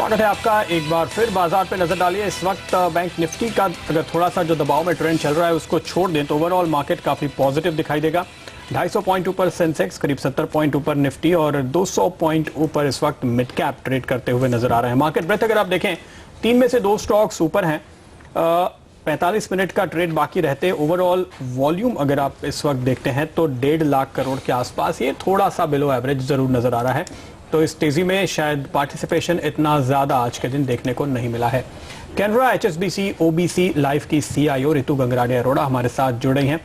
स्वागत है आपका एक बार फिर। बाजार पे नजर डालिए। इस वक्त बैंक निफ्टी का अगर थोड़ा सा जो दबाव में ट्रेंड चल रहा है उसको छोड़ दें तो ओवरऑल मार्केट काफी पॉजिटिव दिखाई देगा। 250 पॉइंट ऊपर सेंसेक्स, करीब 70 पॉइंट ऊपर निफ्टी और 200 पॉइंट ऊपर इस वक्त मिड कैप ट्रेड करते हुए नजर आ रहे हैं। मार्केट ब्रेथ अगर आप देखें 3 में से 2 स्टॉक्स ऊपर हैं। 45 मिनट का ट्रेड बाकी रहते ओवरऑल वॉल्यूम अगर आप इस वक्त देखते हैं तो 1.5 लाख करोड़ के आसपास, ये थोड़ा सा बिलो एवरेज जरूर नजर आ रहा है। तो इस तेजी में शायद पार्टिसिपेशन इतना ज्यादा आज के दिन देखने को नहीं मिला है। कैनरा HSBC OBC लाइफ की CIO रितु गंगराडे अरोड़ा हमारे साथ जुड़ रही हैं।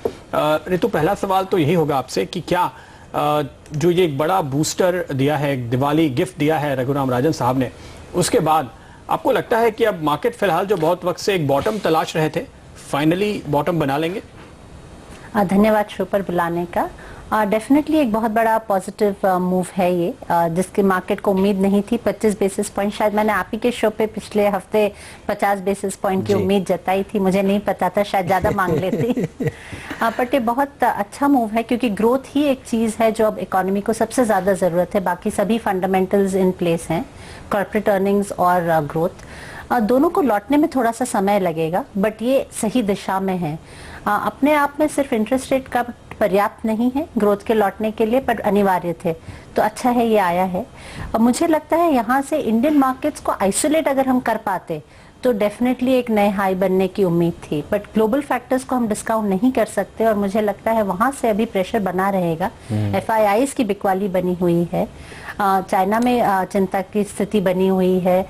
रितु, पहला सवाल तो यही होगा आपसे कि क्या जो ये एक बड़ा बूस्टर दिया है, एक दिवाली गिफ्ट दिया है रघुराम राजन साहब ने, उसके बाद आपको लगता है कि अब मार्केट फिलहाल जो बहुत वक्त से एक बॉटम तलाश रहे थे, फाइनली बॉटम बना लेंगे? धन्यवाद शो पर बुलाने का। डेफिनेटली एक बहुत बड़ा पॉजिटिव मूव है ये, जिसकी मार्केट को उम्मीद नहीं थी। 25 बेसिस पॉइंट, शायद मैंने आप ही के शो पे पिछले हफ्ते 50 बेसिस पॉइंट की उम्मीद जताई थी, मुझे नहीं पता था, शायद ज्यादा मांग लेती। बट ये बहुत अच्छा मूव है क्योंकि ग्रोथ ही एक चीज है जो अब इकोनॉमी को सबसे ज्यादा जरूरत है। बाकी सभी फंडामेंटल्स इन प्लेस हैं, कॉर्पोरेट अर्निंग्स और ग्रोथ दोनों को लौटने में थोड़ा सा समय लगेगा, बट ये सही दिशा में है। अपने आप में सिर्फ इंटरेस्ट रेट का पर्याप्त नहीं है ग्रोथ के लौटने के लिए, पर अनिवार्य थे, तो अच्छा है ये आया है। और मुझे लगता है यहाँ से इंडियन मार्केट्स को आइसोलेट अगर हम कर पाते तो डेफिनेटली एक नए हाई बनने की उम्मीद थी, बट ग्लोबल फैक्टर्स को हम डिस्काउंट नहीं कर सकते और मुझे लगता है वहां से अभी प्रेशर बना रहेगा। FIIs की बिकवाली बनी हुई है, चाइना में चिंता की स्थिति बनी हुई है,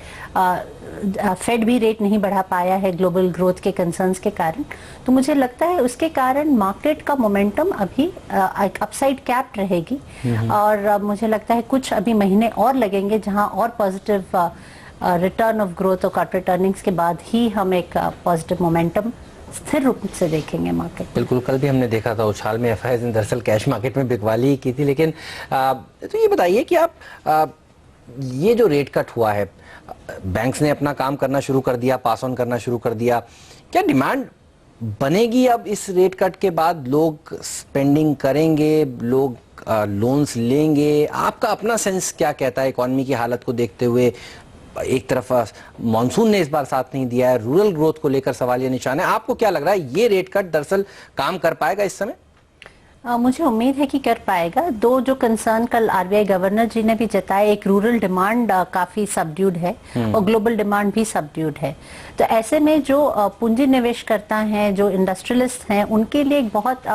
फेड भी रेट नहीं बढ़ा पाया है ग्लोबल ग्रोथ के कंसर्न्स के कारण। तो मुझे लगता है उसके कारण मार्केट का मोमेंटम अभी अपसाइड कैप रहेगी और मुझे लगता है कुछ अभी महीने और लगेंगे जहां और पॉजिटिव रिटर्न ऑफ ग्रोथ और कॉर्पोरेट अर्निंग्स के बाद ही हम एक पॉजिटिव मोमेंटम स्थिर रूप से देखेंगे मार्केट। बिल्कुल, कल भी हमने देखा था उछाल में FIIs ने दरअसल कैश मार्केट में बिकवाली की थी। लेकिन तो ये बताइए कि आप ये जो रेट कट हुआ है, बैंक्स ने अपना काम करना शुरू कर दिया, पास ऑन करना शुरू कर दिया, क्या डिमांड बनेगी अब इस रेट कट के बाद? लोग स्पेंडिंग करेंगे, लोग लोन्स लेंगे? आपका अपना सेंस क्या कहता है इकोनॉमी की हालत को देखते हुए? एक तरफ मॉनसून ने इस बार साथ नहीं दिया है, रूरल ग्रोथ को लेकर सवाल या निशान है। आपको क्या लग रहा है, ये रेट कट दरअसल काम कर पाएगा इस समय? मुझे उम्मीद है कि कर पाएगा। दो जो कंसर्न कल RBI गवर्नर जी ने भी जताया, एक रूरल डिमांड काफी सबड्यूड है और ग्लोबल डिमांड भी सबड्यूड है। तो ऐसे में जो पूंजी निवेश करता है, जो इंडस्ट्रियलिस्ट हैं, उनके लिए एक बहुत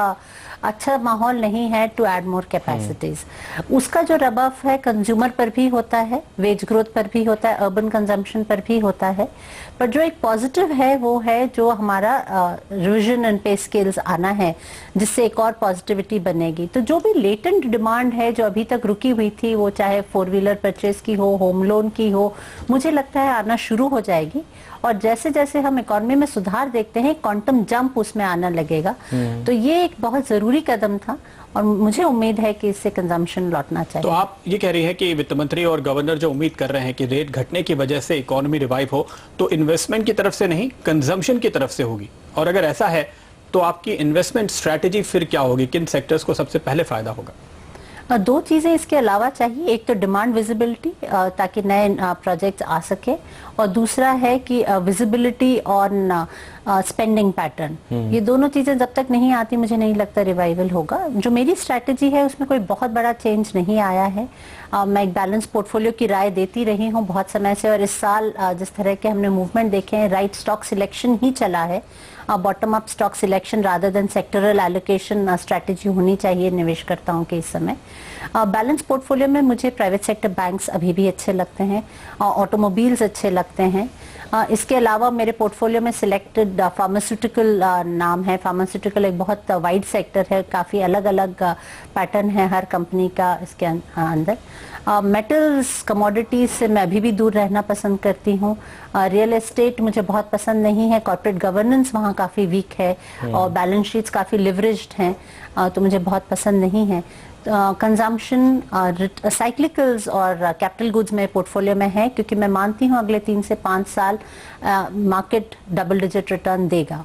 अच्छा माहौल नहीं है टू ऐड मोर कैपेसिटीज। उसका जो रबफ है कंज्यूमर पर भी होता है, वेज ग्रोथ पर भी होता है, अर्बन कंजम्पशन पर भी होता है। पर जो एक पॉजिटिव है वो है जो हमारा रिविजन एंड पे स्केल्स आना है, जिससे एक और पॉजिटिविटी बनेगी। तो जो भी लेटेंट डिमांड है जो अभी तक रुकी हुई थी, वो चाहे 4 व्हीलर परचेज की हो, होम लोन की हो, मुझे लगता है आना शुरू हो जाएगी। और जैसे जैसे हम इकोनॉमी में सुधार देखते हैं, क्वांटम जंप उसमें आना लगेगा। तो ये एक बहुत जरूरी कदम था और मुझे उम्मीद है कि इससे कंजम्पशन लौटना चाहिए। तो आप ये कह रही हैं कि वित्त मंत्री और गवर्नर जो उम्मीद कर रहे हैं कि रेट घटने की वजह से इकोनॉमी रिवाइव हो, तो इन्वेस्टमेंट की तरफ से नहीं, कंजम्पशन की तरफ से होगी। और अगर ऐसा है तो आपकी इन्वेस्टमेंट स्ट्रैटेजी फिर क्या होगी? किन सेक्टर्स को सबसे पहले फायदा होगा? 2 चीजें इसके अलावा चाहिए। एक तो डिमांड विजिबिलिटी, ताकि नए प्रोजेक्ट्स आ सके, और दूसरा है कि विजिबिलिटी ऑन स्पेंडिंग पैटर्न। ये दोनों चीजें जब तक नहीं आती मुझे नहीं लगता रिवाइवल होगा। जो मेरी स्ट्रैटेजी है उसमें कोई बहुत बड़ा चेंज नहीं आया है। मैं एक बैलेंस पोर्टफोलियो की राय देती रही हूँ बहुत समय से, और इस साल जिस तरह के हमने मूवमेंट देखे हैं, राइट स्टॉक सिलेक्शन ही चला है। Bottom up stock selection rather than sectoral allocation strategy होनी चाहिए निवेशकर्ताओं के इस समय। बैलेंस पोर्टफोलियो में मुझे प्राइवेट सेक्टर बैंक्स अभी भी अच्छे लगते हैं, ऑटोमोबाइल्स अच्छे लगते हैं। इसके अलावा मेरे पोर्टफोलियो में सिलेक्टेड फार्मास्यूटिकल नाम है। फार्मास्यूटिकल एक बहुत वाइड सेक्टर है, काफ़ी अलग अलग पैटर्न है हर कंपनी का इसके अंदर। मेटल्स, कमोडिटीज से मैं अभी भी दूर रहना पसंद करती हूँ। रियल एस्टेट मुझे बहुत पसंद नहीं है, कॉर्पोरेट गवर्नेंस वहाँ काफ़ी वीक है और बैलेंस शीट्स काफ़ी लिवरेज्ड हैं, तो मुझे बहुत पसंद नहीं है। कंजम्पशन, साइक्लिकल्स और कैपिटल गुड्स में पोर्टफोलियो में है, क्योंकि मैं मानती हूँ अगले 3 से 5 साल मार्केट डबल डिजिट रिटर्न देगा,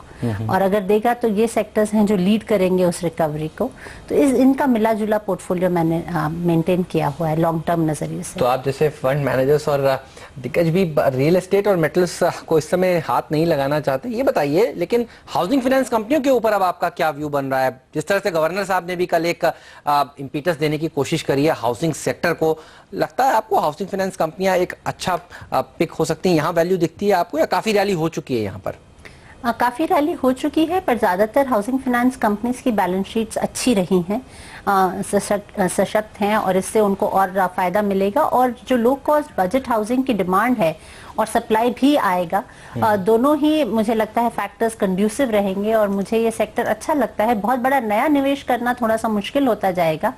और अगर देगा तो ये सेक्टर्स हैं जो लीड करेंगे उस रिकवरी को। तो इनका मिला जुला पोर्टफोलियो मैंने मेंटेन किया हुआ है लॉन्ग टर्म नजरिए से। तो आप जैसे फंड मैनेजर्स और दिग्गज भी रियल एस्टेट और मेटल्स को इस समय हाथ नहीं लगाना चाहते, ये बताइए, लेकिन हाउसिंग फाइनेंस कंपनियों के ऊपर अब आपका क्या व्यू बन रहा है? जिस तरह से गवर्नर साहब ने भी कल एक इम्पीटस देने की कोशिश करी है हाउसिंग सेक्टर को, लगता है आपको हाउसिंग फाइनेंस कंपनियां एक अच्छा पिक हो सकती हैं? यहाँ वैल्यू दिखती है आपको, या काफी रैली हो चुकी है यहाँ पर? काफ़ी रैली हो चुकी है, पर ज़्यादातर हाउसिंग फाइनेंस कंपनीज की बैलेंस शीट्स अच्छी रही हैं, सशक्त हैं, और इससे उनको और फ़ायदा मिलेगा। और जो लो कॉस्ट बजट हाउसिंग की डिमांड है और सप्लाई भी आएगा, दोनों ही मुझे लगता है फैक्टर्स कंड्यूसिव रहेंगे, और मुझे ये सेक्टर अच्छा लगता है। बहुत बड़ा नया निवेश करना थोड़ा सा मुश्किल होता जाएगा,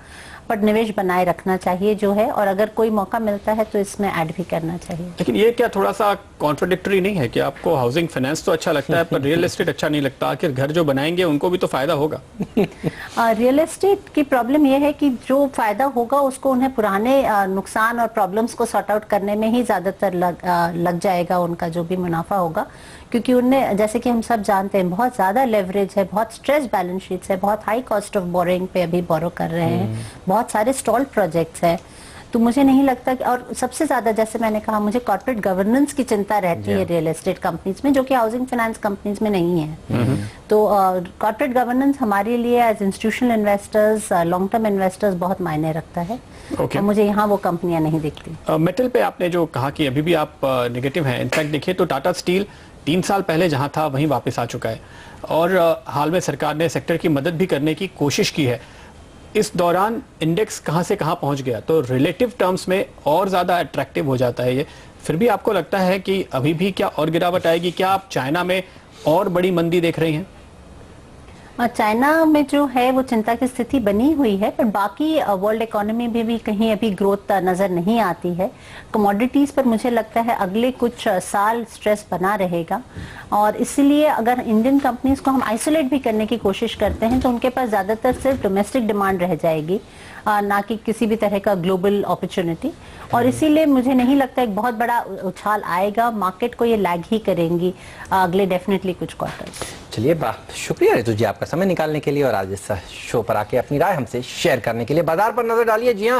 पर निवेश बनाए रखना चाहिए जो है, और अगर कोई मौका मिलता है तो इसमें ऐड भी करना चाहिए। लेकिन ये क्या थोड़ा सा कॉन्ट्रडिक्टरी नहीं है कि आपको हाउसिंग फाइनेंस तो अच्छा लगता है पर रियल एस्टेट अच्छा नहीं लगता? आखिर घर जो बनाएंगे उनको भी तो फायदा होगा। रियल एस्टेट की प्रॉब्लम यह है कि जो फायदा होगा उसको उन्हें पुराने नुकसान और प्रॉब्लम्स को सॉर्ट आउट करने में ही ज्यादातर लग जाएगा उनका जो भी मुनाफा होगा, क्योंकि उनने, जैसे कि हम सब जानते हैं, बहुत ज्यादा लेवरेज है, बहुत स्ट्रेस बैलेंस शीट्स है, बहुत हाई कॉस्ट ऑफ बोरिंग पे अभी बोरो कर रहे हैं, बहुत सारे स्टॉल्ड प्रोजेक्ट्स हैं। तो मुझे नहीं लगता कि, और सबसे ज्यादा जैसे मैंने कहा, मुझे कॉर्पोरेट गवर्नेंस की चिंता रहती है रियल एस्टेट कंपनीज में, जो कि हाउसिंग फाइनेंस कंपनीज में नहीं है। तो कॉर्पोरेट गवर्नेंस हमारे लिए as institutional investors, long term investors बहुत मायने रखता है। और मुझे यहाँ वो कंपनियां नहीं दिखती। मेटल पे आपने जो कहा कि अभी भी आप नेगेटिव हैं, इनफैक्ट देखिए तो टाटा स्टील 3 साल पहले जहां था वहीं वापस आ चुका है, और हाल में सरकार ने सेक्टर की मदद भी करने की कोशिश की है। इस दौरान इंडेक्स कहां से कहां पहुंच गया, तो रिलेटिव टर्म्स में और ज्यादा अट्रैक्टिव हो जाता है ये। फिर भी आपको लगता है कि अभी भी क्या और गिरावट आएगी? क्या आप चाइना में और बड़ी मंदी देख रही हैं? चाइना में जो है वो चिंता की स्थिति बनी हुई है, पर बाकी वर्ल्ड इकोनॉमी में भी कहीं अभी ग्रोथ नजर नहीं आती है। कमोडिटीज पर मुझे लगता है अगले कुछ साल स्ट्रेस बना रहेगा, और इसलिए अगर इंडियन कंपनीज को हम आइसोलेट भी करने की कोशिश करते हैं तो उनके पास ज्यादातर सिर्फ डोमेस्टिक डिमांड रह जाएगी, ना कि किसी भी तरह का ग्लोबल अपॉर्चुनिटी। और इसीलिए मुझे नहीं लगता एक बहुत बड़ा उछाल आएगा, मार्केट को ये लैग ही करेंगी अगले डेफिनेटली कुछ क्वार्टर्स। चलिए, शुक्रिया ऋतु जी आपका समय निकालने के लिए और आज इस शो पर आके अपनी राय हमसे शेयर करने के लिए। बाजार पर नजर डालिए। जी हाँ।